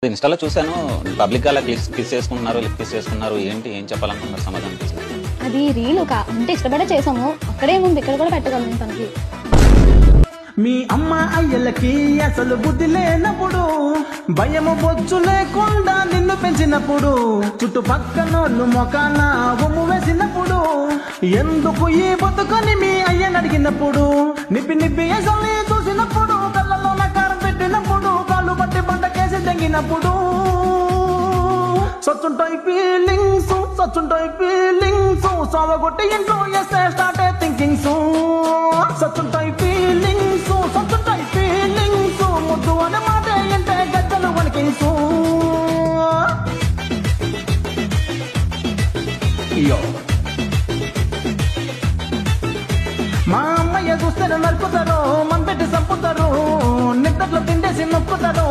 ఇన్‌స్టాలో చూసాను. పబ్లిక్‌గా అలా కిస్ చేసుకుంటున్నారు, లిప్ కిస్ చేసుకున్నారు. ఏంటి ఏం చెప్పాలనుకుంటున్నారు సమాధానం కోసం? అది రీల్ అంటే ఇష్టపడే చేసాము. అక్కడేముంది, ఇక్కడ కూడా పెట్టగలను తనకి. మీ అమ్మ అయ్యలకి అసలు బుద్ధి లేనప్పుడు, భయము బొచ్చు లేకుండా నిన్ను పెంచినప్పుడు, చుట్టుపక్కనోళ్ళు మొకాన బొమ్ము వేసినప్పుడు, ఎందుకు ఈ బతుకని మీ అయ్యని అడిగినప్పుడు, నిప్పి నిప్పి అసలు చూసినప్పుడు, కళ్ళలో నకారం పెట్టినప్పుడు, కాళ్ళు పట్టి బండకేసి తెంగినప్పుడు, సచ్చుంటాయి ఫీలింగ్స్ సావగొట్టి ఇంట్లో వేస్తే స్టార్ట్ థింకింగ్స్, సచ్చుంటాయి ఫీలింగ్స్ ముద్దు అనే మాట ఏంటే గద్దలు వణికింగ్స్. మా అమ్మయ్య చూస్తే నరుకుతారు, మంపెట్టి చంపుతారు, నిద్రలో తిండేసి నొక్కుతారు,